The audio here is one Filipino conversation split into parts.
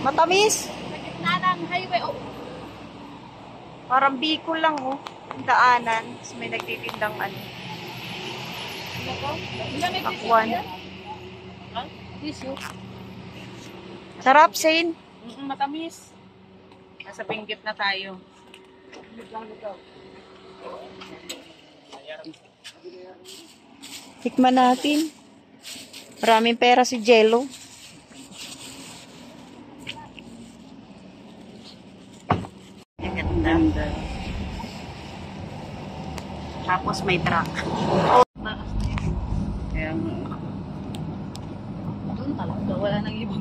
Matamis. Sa gitna ng highway. Oh. Parang Bicol lang, oh. Ang daanan. Tapos may nagtitindang ano. Pakwan. Sarap, Shane. Matamis. Nasa pinggit na tayo. Tikman natin. Maraming pera si Jello. Ganda. Tapos may truck. Kaya doon talaga wala nang ibang.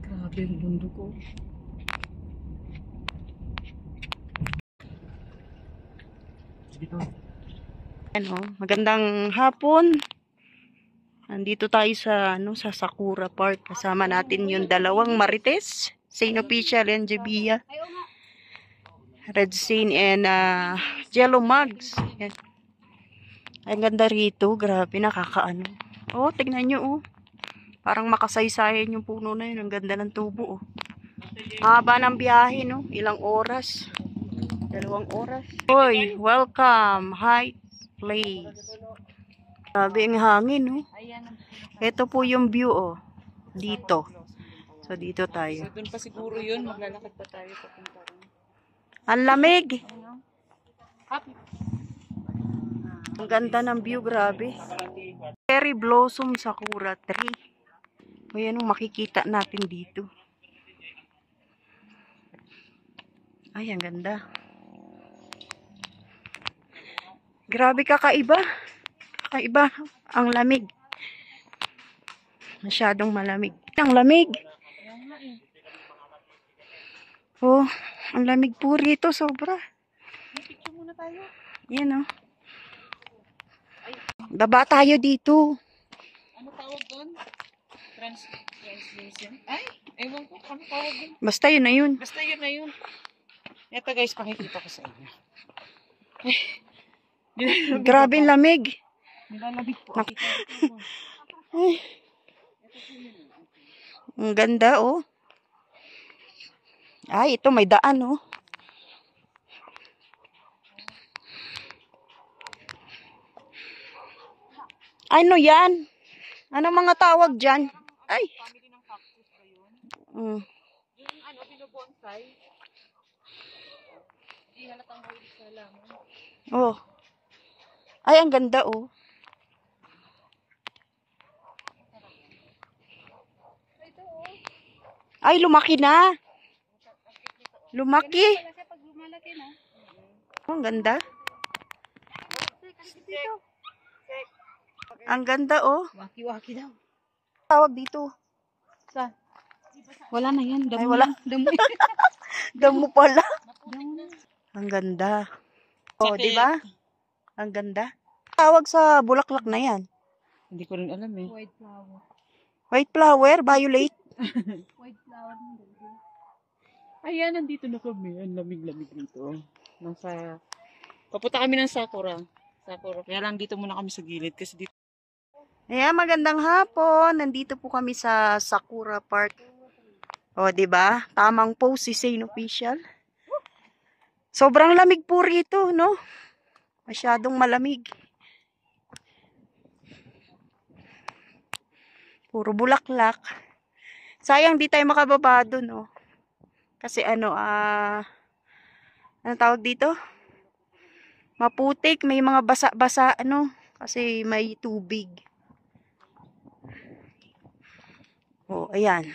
Grabe yung mundo ko. Ano, magandang hapon. Nandito tayo sa sa Sakura Park. Kasama natin yung dalawang Marites, Saint Official and Jebia. Red Saint and Jello Mugs. Yan. Ang ganda rito, grabe, nakakaano. Oh, tignan nyo, oh. Parang makasaysayan yung puno na yun. Ang ganda ng tubo, oh. Haba ng biyahe, no? Ilang oras? 2 oras. Hoy, welcome, Heights Place. Grabe ang hangin, no? Ito po yung view, oh. Dito. So, dito tayo. So, doon pa siguro yun. Maglalakad pa tayo papunta rin. Ang lamig! Happy. Ang ganda ng view, grabe. Cherry blossom sakura tree. O yan ang makikita natin dito. Ay, ang ganda. Grabe, kakaiba. Kakaiba. Ang lamig. Masyadong malamig. Ang lamig. Oh, ang lamig po rito, sobra. Picture muna tayo. Yan, oh. Baba tayo dito. Ano tawag doon? Translation? Ay, ewan ko. Ano tawag doon? Basta yun na yun. Basta yun na yun. Ito guys, pakikita ko sa inyo. Grabe ang lamig. Nilalabig po. Ay. Ang ganda, oh. Ay, ito may daan, oh. Ano yan? Ano mga tawag dyan? Ay. Family ng cactus ba yun? Mm. Yung ano, binobonsai. Hindi halatang mahilig sa halaman. Oh. Ay, ang ganda, oh. Ito, oh. Ay, lumaki na. Lumaki. Wala siya pag lumalaki na. Oh, ang ganda. Dito. Ang ganda, oh. Waki-waki daw. Tawag dito. Saan? Wala na yan. Damo Ay, wala. yan. Damo. Damo pala. Damo. Ang ganda. Oh, di ba? Ang ganda. Tawag sa bulaklak na yan. Hindi ko rin alam eh. White flower. White flower, violet. White flower. Ayan, nandito na kami. Ang lamig-lamig dito. Papunta kami ng Sakura. Kaya lang dito muna kami sa gilid kasi dito. Ayan, magandang hapon. Nandito po kami sa Sakura Park. O, di ba? Tamang pose si Saint Official. Sobrang lamig po rito, no? Masyadong malamig. Puro bulaklak. Sayang di tayo makababa doon, no? Kasi ano tawag dito? Maputik, may mga basa-basa, ano? Kasi may tubig. Oh, ayan.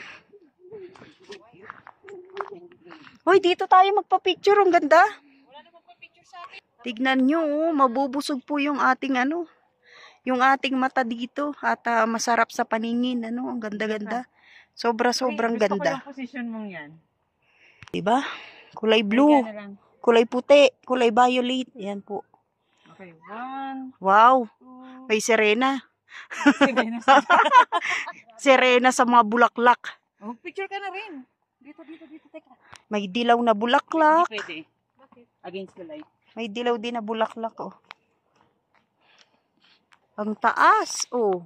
Hoy, dito tayo magpa-picture. Ang ganda. Wala na magpa-picture sa akin. Tignan nyo, oh, mabubusog po yung ating yung ating mata dito at masarap sa paningin, ano? Ang ganda-ganda. Sobrang Gusto ko ganda. yung position mong yan. Diba? Kulay blue, kulay puti, kulay violet. Yan po. Okay, 1, Wow, 2, may sirena. sige na sa. Sirena sa mga bulaklak. Oh, picture ka na rin. Dito, teka. May dilaw na bulaklak. Hindi pwede. Bakit? Against the light. May dilaw din na bulaklak, oh. Ang taas, oh.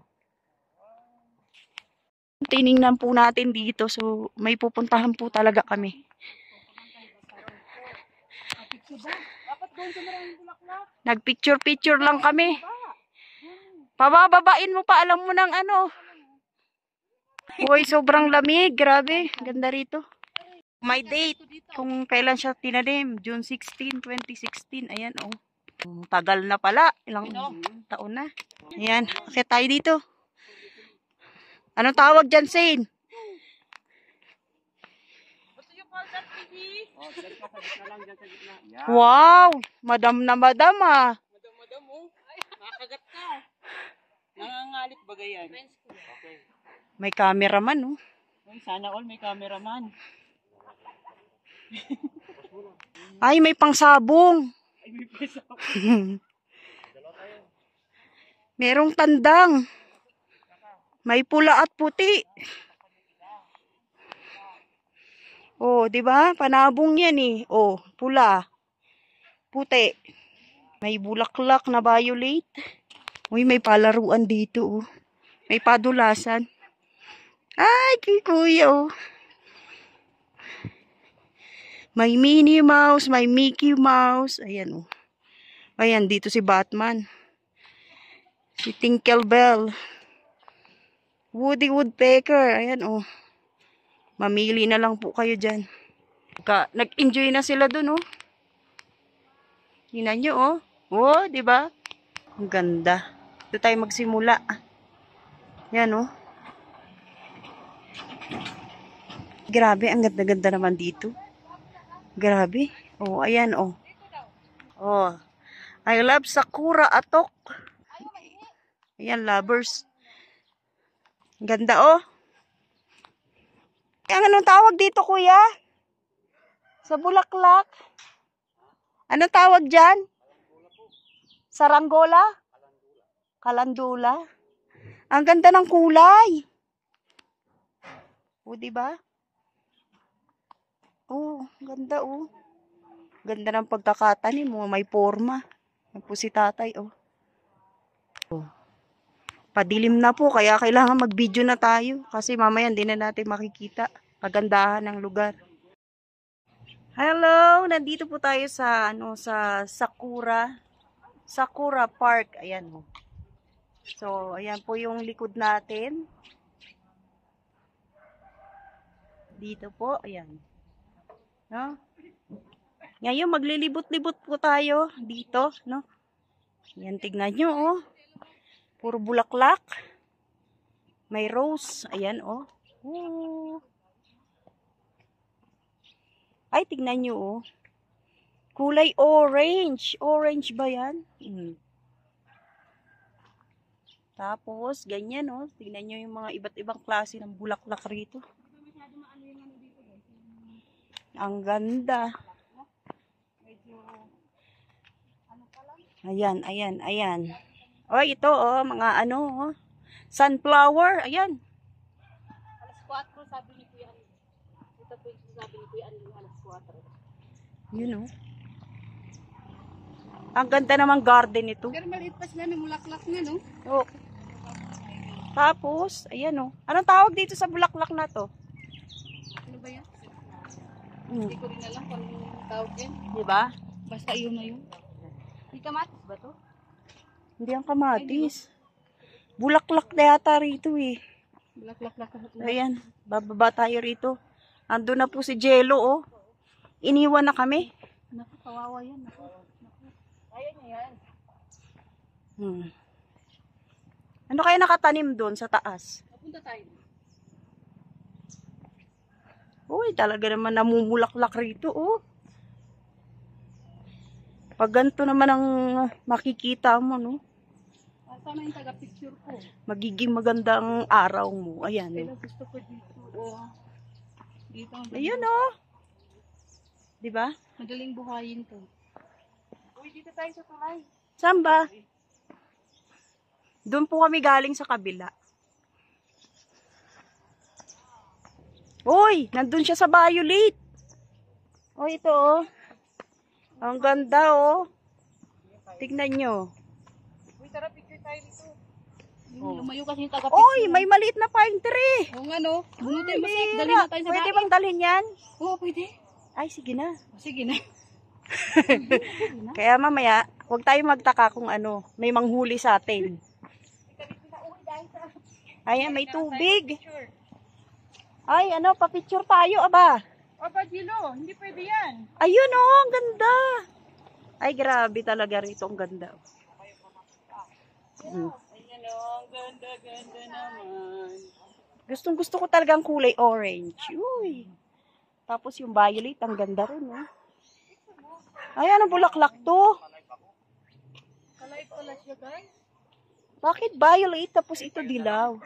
Tiningnan po natin dito. So, may pupuntahan po talaga kami. Nagpicture-picture lang kami. Pabababain mo pa, alam mo ng ano. Uy, sobrang lamig. Grabe, ganda rito. May date kung kailan siya tinanim. June 16, 2016. Ayan, oh. Tagal na pala. Ilang taon na. Ayan, akit tayo dito. Anong tawag dyan, Shane? Wow! Madam na madam, ah. Madam, oh. Ay, makagat ka. Nangangalit ba yan? Okay. May cameraman, oh. Sana all may cameraman. Ay, may pangsabong. Ay, may pesa. Merong tandang. May pula at puti. Oh, 'di ba? Panabong 'yan eh. Oh, pula. Puti. May bulaklak na violet. Uy, may palaruan dito, oh. May padulasan. Ay, kuya, oh. May Minnie Mouse, may Mickey Mouse. Ayan, oh. Ayan, dito si Batman. Si Tinkerbell. Woody Woodpecker. Ayan, oh. Mamili na lang po kayo dyan. Nag-enjoy na sila dun, oh. Tingnan nyo, oh. Oh, di ba? Ang ganda. Ito tayo magsimula. Yan, oh. Grabe, ang ganda-ganda naman dito. Grabe. Oh, ayan, oh. Oh. I love Sakura Atok. Ayan, lovers. Ang ganda, oh. Ang anong tawag dito, kuya? Sa bulaklak? Anong tawag dyan? Saranggola? Kalandula? Ang ganda ng kulay. O, diba? Oh, ganda, oh. Ganda ng pagkakatanim mo. May forma. Yan po si tatay, oh. Oh. Padilim na po, kaya kailangan mag-video na tayo. Kasi mamaya hindi na natin makikita kagandahan ng lugar. Hello! Nandito po tayo sa, sa Sakura Park. Ayan mo. So, ayan po yung likod natin. Dito po, ayan. No? Ngayon, maglilibot-libot po tayo dito, no? Ayan, tignan nyo, oh. Puro bulaklak. May rose. Ayan, oh. Ooh. Ay, tignan nyo, oh. Kulay orange. Orange ba yan? Tapos, ganyan, oh. Tignan nyo yung mga iba't ibang klase ng bulaklak rito. Ang ganda. Ayan, ayan, ayan. Oh, ito, oh, mga oh. Sunflower, ayan. Alas 4, sabi ni Kuya. Ito po yung sabi ni Kuya, alas 4. Yun, oh. Ang ganda naman garden ito. Pero maliit pa sila ng bulaklak niya, no? Oh. Tapos, ayan, oh. Anong tawag dito sa bulaklak na to? Ano ba yan? Hindi ko rin alam kung tawag yan. Diba? Basta yun na yun. Hindi kamatis ba to? Hindi ang kamatis. Bulaklak na yata rito, eh. Bulaklak. Ayan, bababa tayo rito. Ando na po si Jello, oh. Iniwan na kami. Naku, kawawa yan. Naku. Ayan na yan. Ano kaya nakatanim doon sa taas? Napunta tayo. Uy, talaga naman namumulaklak rito, oh. Pag ganito naman ang makikita mo, no? Sana yung taga-picture ko. Magiging magandang araw mo. Ayan, Pero oh. gusto ko dito, oh. Dito. Ayun, oh. Diba? Madaling buhayin to. Uy, dito tayo sa tulay. Saan ba? Doon po kami galing sa kabila. Uy, nandun siya sa violet. Oh, ito, oh. Ang ganda, oh. tignan nyo. Uy, tara, picture tayo dito. Oh. Lumayo kasi yung taga-picture. Oy, may maliit na pine tree. Oo nga, no? Bunutin mo, Sek. Bira. Dali na tayo sa Pwede daing. bang dalhin yan? Oo, pwede. Ay, sige na. Sige na. Kaya mamaya, huwag tayo magtaka kung ano, may manghuli sa atin. Ayan, may tubig. Ay, ano, pa-picture tayo, aba. Aba, Gilo, hindi pwede yan. Ayun oh, ang ganda. Ay, grabe talaga rito, ang ganda. Ayan o, ang ganda-ganda naman. Gustong gusto ko talagang kulay orange. Uy. Tapos yung violet, ang ganda rin, oh. Ay, ano bulaklak to? Kalay pala siya, guys. Bakit violet tapos ito dilaw?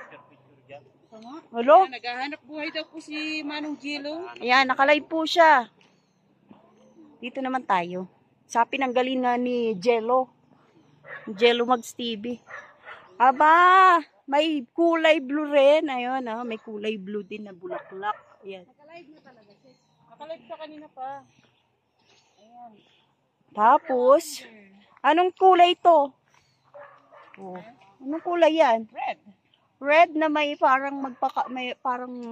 Tama. Hello? Naghahanap buhay daw po si Manong Gilo. Ayan, nakalive po siya. Dito naman tayo. Sa pinanggalingan ni Jello. Jello Mags TV. Aba, may kulay blue rin. Ayun, oh, may kulay blue din na bulaklak. Ayan. Nakalive na talaga siya. Nakalive siya kanina pa. Ayan. Tapos, anong kulay to? Oh, anong kulay yan? Red. Red na may parang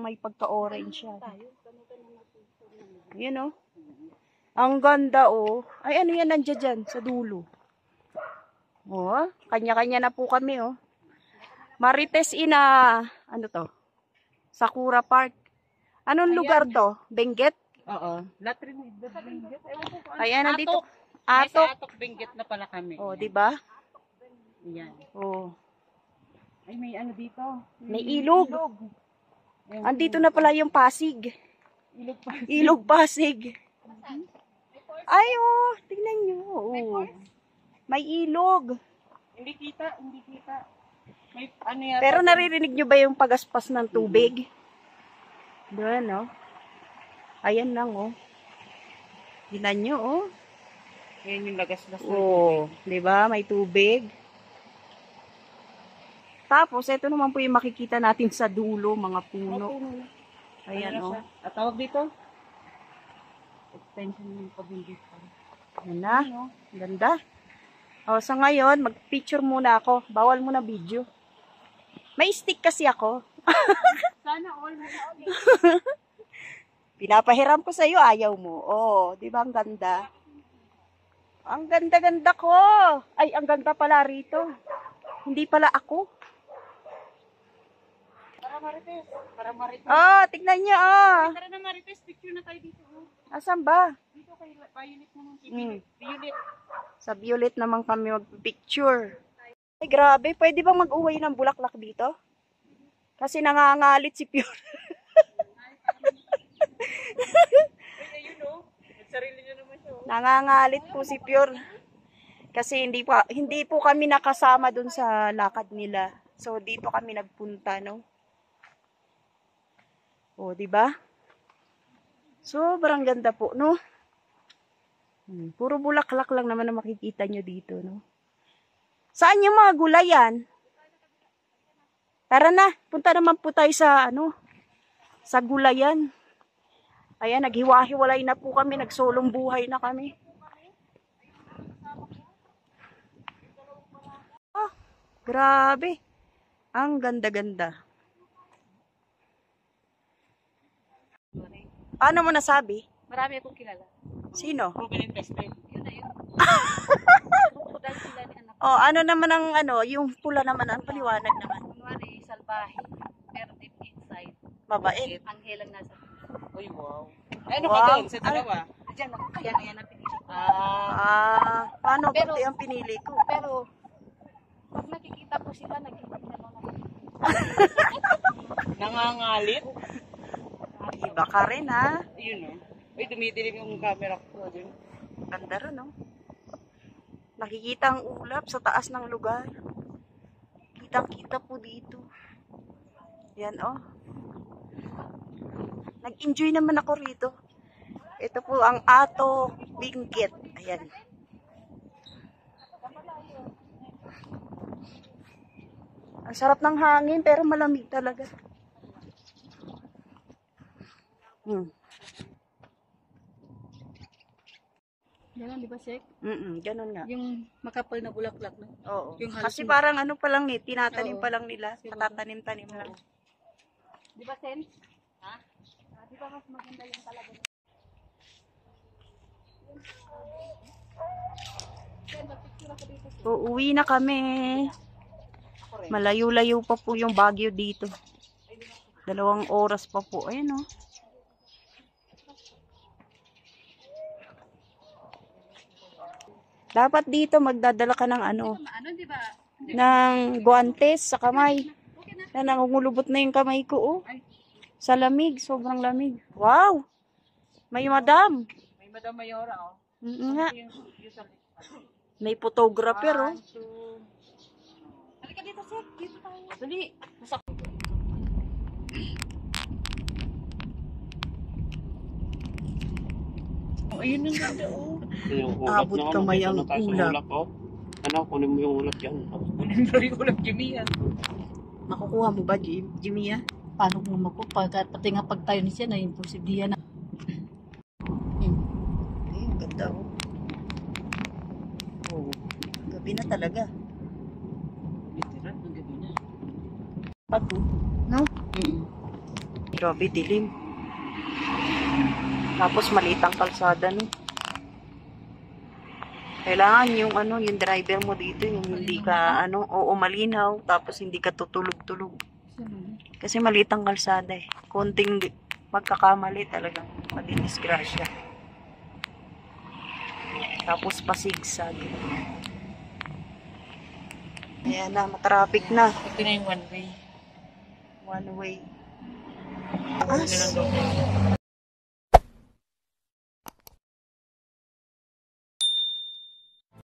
may pagka-orange siya. Yun oh. Ang ganda oh. Ay ano yan nandiyan dyan sa dulo. Oh, kanya-kanya na po kami oh. Marites ano to? Sakura Park. Anong lugar to? Benguet? Oo. Latrin. Ayan nandito. Atok. Atok. Atok Benguet na pala kami. Oh, di ba? Ayan. Oh. Ay, may ano dito. May ilog. Ayan. Andito na pala yung Pasig. Ilog pa. Ilog Pasig. Ay, oh, tingnan nyo. Oh. May ilog. Hindi kita, hindi kita. May ano yata. Pero naririnig nyo ba yung pagaspas ng tubig? Doon, oh. Ayan lang, oh. Tingnan nyo, oh. Ayan yung lagas-las ng Oh, di ba? May tubig. Tapos, ito naman po yung makikita natin sa dulo, mga puno. Ayan, oh. At tawag dito? Extension ng pabindis. Ayan na. Ganda. O, sa ngayon, mag-picture muna ako. Bawal muna video. May stick kasi ako. Sana all. Pinapahiram ko sa'yo, ayaw mo. Oh, di ba ang ganda? Ang ganda-ganda ko. Ay, ang ganda pala rito. Hindi pala ako. Para Marites. Para Marites. Oh, tignan niyo, oh. Tara na Marites, picture na tayo dito. Oh. Asan ba? Dito kay Violet naman. Violet. Sa Violet naman kami mag-picture. Ay, grabe. Pwede bang mag-uwi ng bulaklak dito? Kasi nangangalit si Pure. Ay, ayun o. Nagsarili niya naman siya. Nangangalit po si Pure. Kasi hindi po kami nakasama dun sa lakad nila. So, dito kami nagpunta, no? O, di ba? Sobrang ganda po, no? Puro bulaklak lang naman na makikita nyo dito, no? Saan yung mga gulayan? Tara na, punta naman po tayo sa, sa gulayan. Ayan, naghiwa-hiwalay na po kami, nagsolong buhay na kami. Oh, grabe. Ang ganda-ganda. Paano mo nasabi? Marami akong kilala. Sino? Ruben and Peste. Yun na yun. Dahil sila ni anak. Oh, ano naman ang yung pula naman, ang paliwanag naman. Kunwari, salbahe. Pero deep inside. Mabait. Anghel ang nasa. Uy, wow. Ay, ano Wow. ka doon sa dalawa? Diyan ako. Kaya na yan ang pinili. Paano Pero- puti ang pinili ko? Pero, pag nakikita ko sila, nagkikita na naman. Nangangalit? Iba ka rin, ha? Yun, no? Uy, dumidilim yung camera ko. Dun. Ganda rin, no? Nakikita ang ulap sa taas ng lugar. Kitang-kita po dito. Yan, oh. Nag-enjoy naman ako rito. Ito po ang Atok Benguet. Ayan. Ang sarap ng hangin, pero malamig talaga. Ganon, di ba, Sek? Ganun nga. Yung makapal na bulaklak, no? Oo. Yung halos Kasi na- parang ano pa lang tinatanim Oo. pa lang nila. Siguro. Patatanim-tanim lang. Di ba, Sen? Ha? Di ba mas maganda yung talaga? Sen, magpicture ako dito. Uuwi na kami. Malayo-layo pa po yung Baguio dito. 2 oras pa po. Ayun o. Dapat dito magdadala ka ng ano, Ano, di ba? ng guantes sa kamay. Na nangungulubot na yung kamay ko oh. Sa lamig, sobrang lamig. Wow! May madam. May Madam Mayora, oh. Nga. Yung sa May photographer oh. Halika dito, Sek. Dito tayo. Dali. Oh, ayun ang ganda, oh. Abot kamay ang ulap. Ano, kunin mo yung ulap yan. Kunin mo yung ulap, Jimmy, yan. Makukuha mo ba, Jimmy? Paano kung pati nga pag tayo ni siya na imposible yan. Ay, ang ganda oh. Oh, gabi na talaga. Literal, ang gabi na. Pato, no? Grabe, dilim. Tapos maliit ang kalsada, no? Kailangan yung ano, yung driver mo dito, yung hindi ka ano, oo, malinaw, tapos hindi ka tutulog-tulog. Kasi maliit ang kalsada eh. Konting magkakamali talagang madidisgrasya. Tapos pasigsag. Ayan na, matraffic na. Ito na yung one way. One way. Ano lang daw.